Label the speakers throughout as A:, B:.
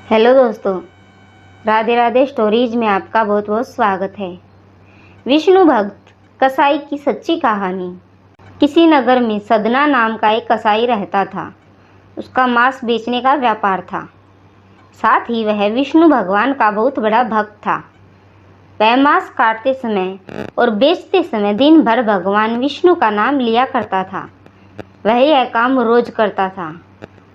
A: Hello दोस्तों, Radhe Radhe stories में आपका बहुत बहुत स्वागत है। विष्णु भक्त कसाई की सच्ची कहानी। किसी नगर में सदना नाम का एक कसाई रहता था। उसका मांस बेचने का व्यापार था। साथ ही वह विष्णु भगवान का बहुत बड़ा भक्त था। वह मांस काटते समय और बेचते समय दिन भर भगवान विष्णु का नाम लिया करता था। वह यह काम रोज करता था।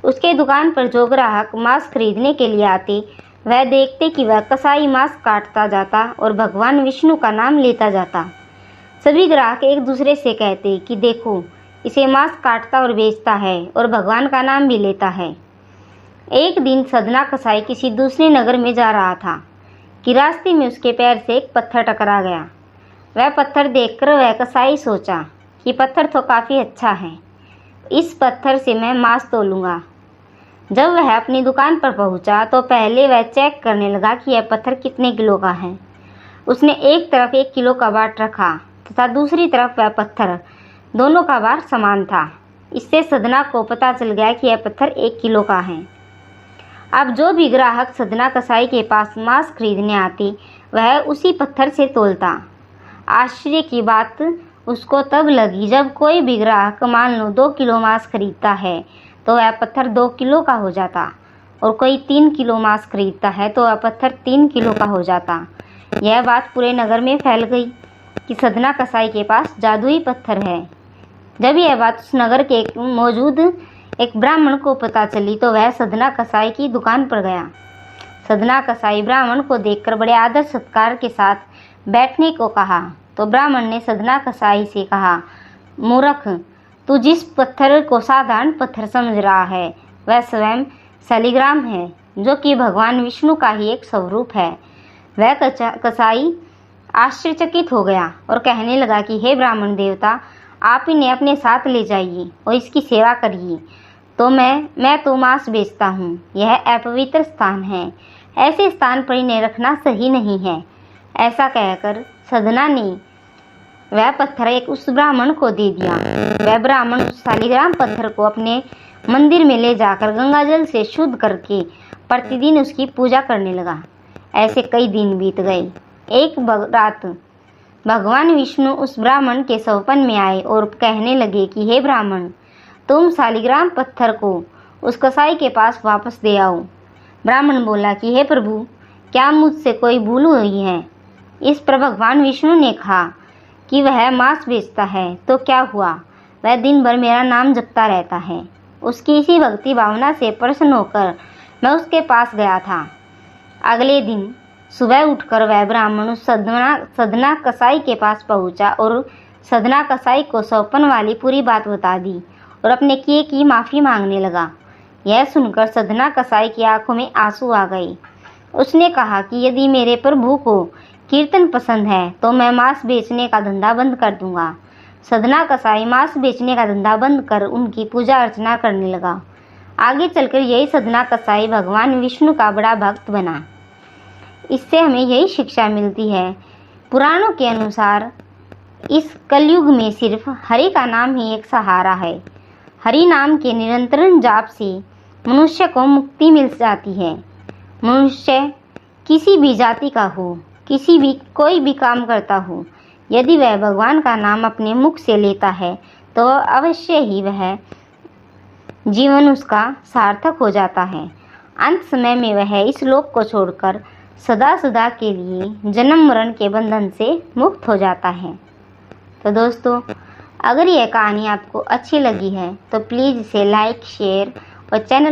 A: उसके दुकान पर जो ग्राहक मांस खरीदने के लिए आते, वह देखते कि वह कसाई मांस काटता जाता और भगवान विष्णु का नाम लेता जाता। सभी ग्राहक एक दूसरे से कहते कि देखो, इसे मांस काटता और बेचता है और भगवान का नाम भी लेता है। एक दिन सदना कसाई किसी दूसरे नगर में जा रहा था कि रास्ते में उसके पैर से एक पत्थर टकरा गया। वह पत्थर देखकर वह कसाई सोचा कि पत्थर तो काफ़ी अच्छा है, इस पत्थर से मैं मांस तोलूंगा। जब वह अपनी दुकान पर पहुंचा तो पहले वह चेक करने लगा कि यह पत्थर कितने किलो का है। उसने एक तरफ 1 किलो का बाट रखा तथा दूसरी तरफ वह पत्थर, दोनों का भार समान था। इससे सदना को पता चल गया कि यह पत्थर 1 किलो का है। अब जो भी ग्राहक सदना कसाई के पास मांस खरीदने आते, वह उसी पत्थर से तोलता। आश्चर्य की बात उसको तब लगी जब कोई भी ग्राहक मान लो 2 किलो मांस खरीदता है तो वह पत्थर 2 किलो का हो जाता, और कोई 3 किलो मांस खरीदता है तो वह पत्थर 3 किलो का हो जाता। यह बात पूरे नगर में फैल गई कि सदना कसाई के पास जादुई पत्थर है। जब यह बात उस नगर के मौजूद एक ब्राह्मण को पता चली तो वह सदना कसाई की दुकान पर गया। सदना कसाई ब्राह्मण को देखकर बड़े आदर सत्कार के साथ बैठने को कहा तो ब्राह्मण ने सदना कसाई से कहा, मूर्ख, तू जिस पत्थर को साधारण पत्थर समझ रहा है वह स्वयं शालिग्राम है, जो कि भगवान विष्णु का ही एक स्वरूप है। वह कसाई आश्चर्यचकित हो गया और कहने लगा कि हे ब्राह्मण देवता, आप इन्हें अपने साथ ले जाइए और इसकी सेवा करिए। तो मैं तो मांस बेचता हूँ, यह अपवित्र स्थान है, ऐसे स्थान पर इन्हें रखना सही नहीं है। ऐसा कहकर सदना ने वह पत्थर एक उस ब्राह्मण को दे दिया। वह ब्राह्मण उस शालिग्राम पत्थर को अपने मंदिर में ले जाकर गंगाजल से शुद्ध करके प्रतिदिन उसकी पूजा करने लगा। ऐसे कई दिन बीत गए। एक रात भगवान विष्णु उस ब्राह्मण के सपन में आए और कहने लगे कि हे ब्राह्मण, तुम शालिग्राम पत्थर को उस कसाई के पास वापस दे आओ। ब्राह्मण बोला कि हे प्रभु, क्या मुझसे कोई भूल हुई है? इस पर भगवान विष्णु ने कहा कि वह मांस बेचता है तो क्या हुआ, वह दिन भर मेरा नाम जपता रहता है। उसकी इसी भक्ति भावना से प्रसन्न होकर मैं उसके पास गया था। अगले दिन सुबह उठकर वह ब्राह्मण उस सदना कसाई के पास पहुंचा और सदना कसाई को सौंपन वाली पूरी बात बता दी और अपने किए की माफ़ी मांगने लगा। यह सुनकर सदना कसाई की आंखों में आंसू आ गए। उसने कहा कि यदि मेरे प्रभु को कीर्तन पसंद है तो मैं मांस बेचने का धंधा बंद कर दूंगा। सदना कसाई मांस बेचने का धंधा बंद कर उनकी पूजा अर्चना करने लगा। आगे चलकर यही सदना कसाई भगवान विष्णु का बड़ा भक्त बना। इससे हमें यही शिक्षा मिलती है, पुराणों के अनुसार इस कलयुग में सिर्फ हरि का नाम ही एक सहारा है। हरि नाम के निरंतर जाप से मनुष्य को मुक्ति मिल जाती है। मनुष्य किसी भी जाति का हो, कोई भी काम करता हो, यदि वह भगवान का नाम अपने मुख से लेता है तो अवश्य ही वह जीवन उसका सार्थक हो जाता है। अंत समय में वह इस लोक को छोड़कर सदा सदा के लिए जन्म मरण के बंधन से मुक्त हो जाता है। तो दोस्तों, अगर यह कहानी आपको अच्छी लगी है तो प्लीज़ इसे लाइक, शेयर और चैनल